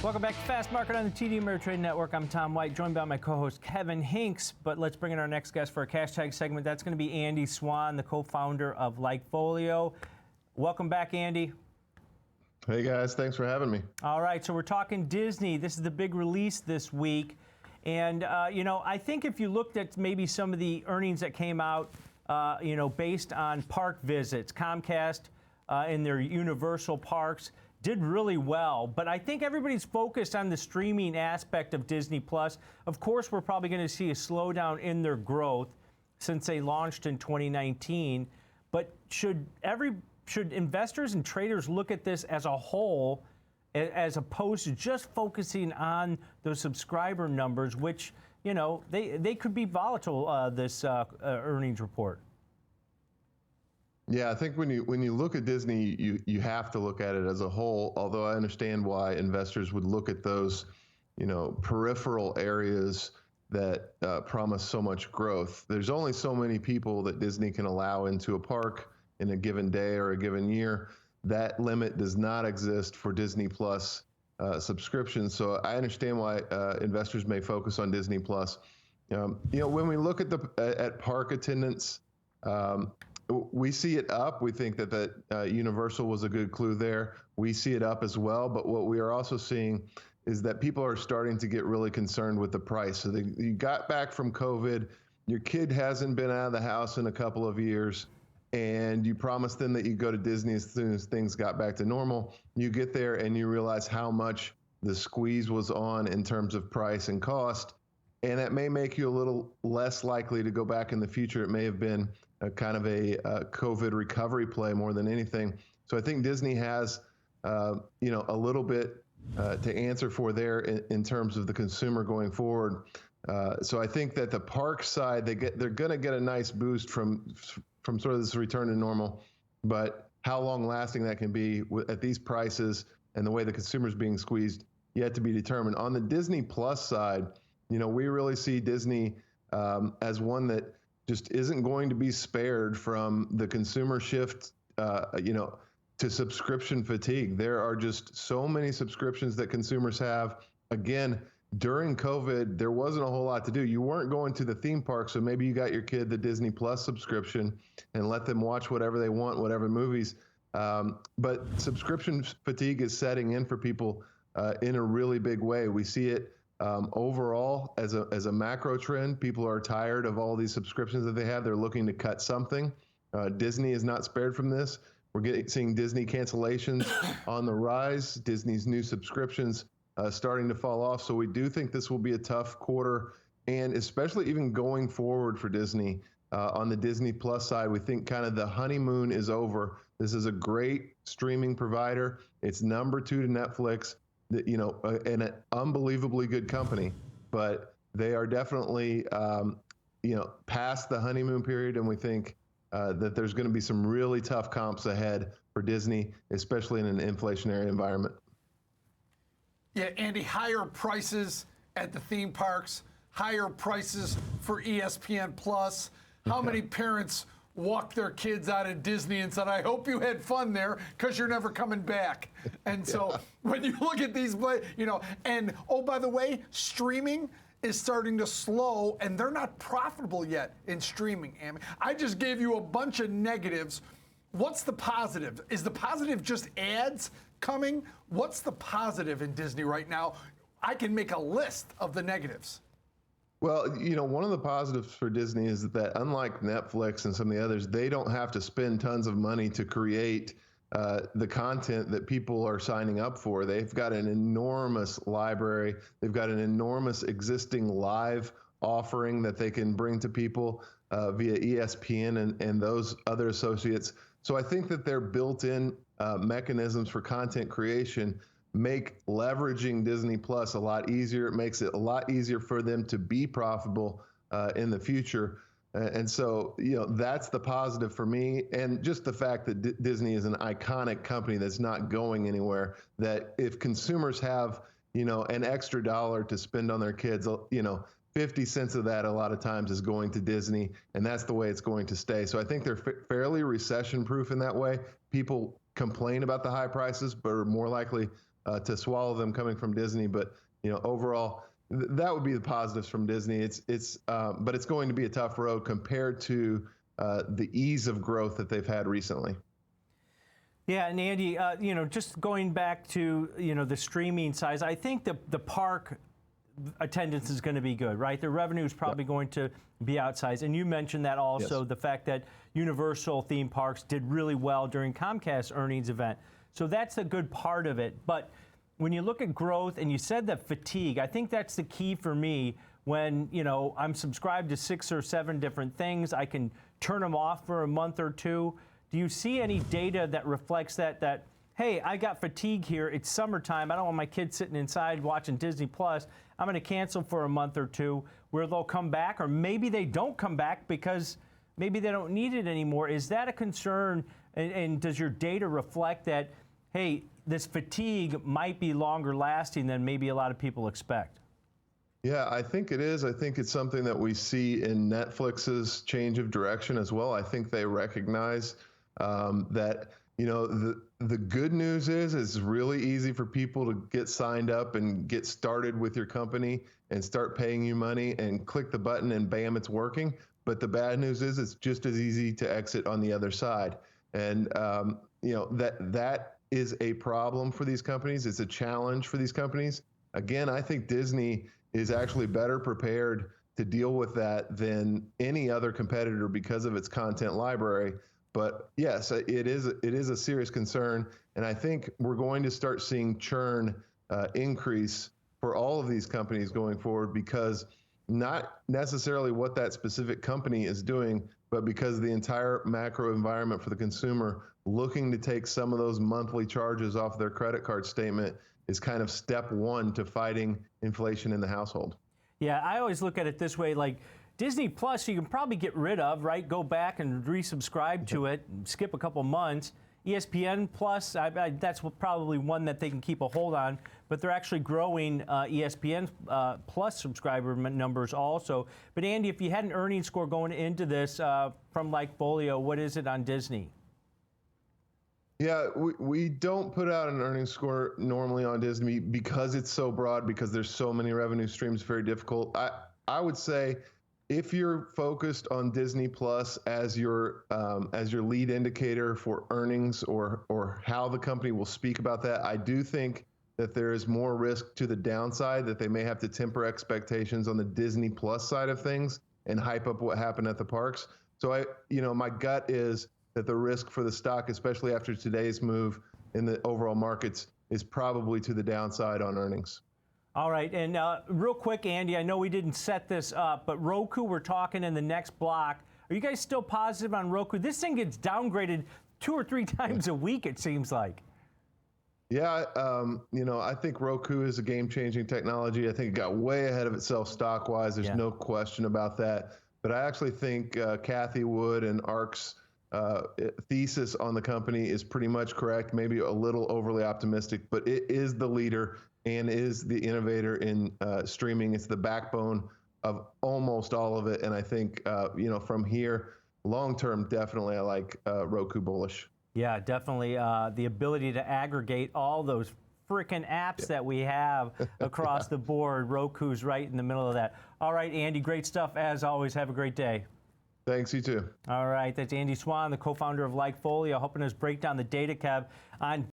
Welcome back to Fast Market on the TD Ameritrade Network. I'm Tom White, joined by my co-host Kevin Hinks. But let's bring in our next guest for a cash tag segment. That's going to be Andy Swan, the co-founder of LikeFolio. Welcome back, Andy. Hey guys, thanks for having me. All right, so we're talking Disney. This is the big release this week. And, I think if you looked at maybe some of the earnings that came out, based on park visits, Comcast in their Universal parks did really well. But I think everybody's focused on the streaming aspect of Disney Plus. Of course, we're probably going to see a slowdown in their growth since they launched in 2019. But should investors and traders look at this as a whole, as opposed to just focusing on those subscriber numbers, which, they could be volatile, this earnings report? Yeah, I think when you look at Disney, you have to look at it as a whole, although I understand why investors would look at those, peripheral areas that promise so much growth. There's only so many people that Disney can allow into a park in a given day or a given year. That limit does not exist for Disney Plus subscriptions. So I understand why investors may focus on Disney Plus. When we look at park attendance, we see it up. We think that Universal was a good clue there. We see it up as well. But what we are also seeing is that people are starting to get really concerned with the price. So you got back from COVID, your kid hasn't been out of the house in a couple of years, and you promised them that you go to Disney as soon as things got back to normal. You get there and you realize how much the squeeze was on in terms of price and cost. And that may make you a little less likely to go back in the future. It may have been a kind of a COVID recovery play more than anything. So I think Disney has, a little bit to answer for there in terms of the consumer going forward. So I think that the park side, they're going to get a nice boost from sort of this return to normal, but how long lasting that can be at these prices and the way the consumer's being squeezed yet to be determined. On the Disney Plus side, we really see Disney as one that just isn't going to be spared from the consumer shift, to subscription fatigue. There are just so many subscriptions that consumers have. Again, during COVID, there wasn't a whole lot to do. You weren't going to the theme park, so maybe you got your kid the Disney Plus subscription and let them watch whatever they want, whatever movies. But subscription fatigue is setting in for people in a really big way. We see it overall as a macro trend. People are tired of all these subscriptions that they have. They're looking to cut something. Disney is not spared from this. We're seeing Disney cancellations on the rise, Disney's new subscriptions starting to fall off. So we do think this will be a tough quarter, and especially even going forward for Disney. On the Disney Plus side, we think kind of the honeymoon is over. This is a great streaming provider. It's number 2 to Netflix, and an unbelievably good company, but they are definitely, past the honeymoon period, and we think that there's going to be some really tough comps ahead for Disney, especially in an inflationary environment. Yeah, Andy, higher prices at the theme parks, higher prices for ESPN Plus. How many parents walked their kids out of Disney and said, I hope you had fun there because you're never coming back. And so when you look at these, and oh, by the way, streaming is starting to slow, and they're not profitable yet in streaming. I just gave you a bunch of negatives. What's the positive? Is the positive just ads coming? What's the positive in Disney right now? I can make a list of the negatives. Well, one of the positives for Disney is that unlike Netflix and some of the others, they don't have to spend tons of money to create the content that people are signing up for. They've got an enormous library. They've got an enormous existing live offering that they can bring to people via ESPN and those other associates. So I think that their built-in mechanisms for content creation make leveraging Disney Plus a lot easier. It makes it a lot easier for them to be profitable in the future. And so, that's the positive for me. And just the fact that Disney is an iconic company that's not going anywhere, that if consumers have, an extra dollar to spend on their kids, 50 cents of that a lot of times is going to Disney, and that's the way it's going to stay. So I think they're fairly recession proof in that way. People complain about the high prices, but are more likely to swallow them coming from Disney. But overall, that would be the positives from Disney. But it's going to be a tough road compared to the ease of growth that they've had recently. Yeah, and Andy, just going back to the streaming size, I think the park attendance is going to be good, right? The revenue is probably going to be outsized. And you mentioned that also, Yes. the fact that Universal theme parks did really well during Comcast earnings event. So that's a good part of it. But when you look at growth, and you said that fatigue, I think that's the key for me when, I'm subscribed to 6 or 7 different things. I can turn them off for a month or two. Do you see any data that reflects that, hey, I got fatigue here, it's summertime, I don't want my kids sitting inside watching Disney Plus, I'm going to cancel for a month or two, where they'll come back, or maybe they don't come back because maybe they don't need it anymore? Is that a concern, and does your data reflect that, hey, this fatigue might be longer lasting than maybe a lot of people expect? Yeah, I think it is. I think it's something that we see in Netflix's change of direction as well. I think they recognize that the good news is it's really easy for people to get signed up and get started with your company and start paying you money and click the button and bam, it's working. But the bad news is it's just as easy to exit on the other side. And that is a problem for these companies. It's a challenge for these companies. Again, I think Disney is actually better prepared to deal with that than any other competitor because of its content library. But yes, it is a serious concern, and I think we're going to start seeing churn increase for all of these companies going forward, because not necessarily what that specific company is doing, but because the entire macro environment for the consumer looking to take some of those monthly charges off their credit card statement is kind of step one to fighting inflation in the household. Yeah, I always look at it this way, like Disney Plus, you can probably get rid of, right? Go back and resubscribe to it, and skip a couple months. ESPN Plus, that's probably one that they can keep a hold on, but they're actually growing ESPN Plus subscriber numbers also. But Andy, if you had an earnings score going into this from LikeFolio, what is it on Disney? Yeah, we don't put out an earnings score normally on Disney because it's so broad, because there's so many revenue streams, very difficult. I would say if you're focused on Disney Plus as your lead indicator for earnings or how the company will speak about that, I do think that there is more risk to the downside, that they may have to temper expectations on the Disney Plus side of things and hype up what happened at the parks. So my gut is that the risk for the stock, especially after today's move in the overall markets, is probably to the downside on earnings. All right, and real quick, Andy, I know we didn't set this up, but Roku, we're talking in the next block. Are you guys still positive on Roku? This thing gets downgraded 2 or 3 times a week, it seems like. Yeah, I think Roku is a game-changing technology. I think it got way ahead of itself stock-wise. There's no question about that. But I actually think Kathy Wood and ARK's thesis on the company is pretty much correct, maybe a little overly optimistic, but it is the leader and is the innovator in streaming. It's the backbone of almost all of it. And I think, from here, long-term, definitely I like Roku bullish. Yeah, definitely. The ability to aggregate all those frickin' apps that we have across the board. Roku's right in the middle of that. All right, Andy, great stuff as always. Have a great day. Thanks, you too. All right, that's Andy Swan, the co-founder of LikeFolio, helping us break down the data, Kev, on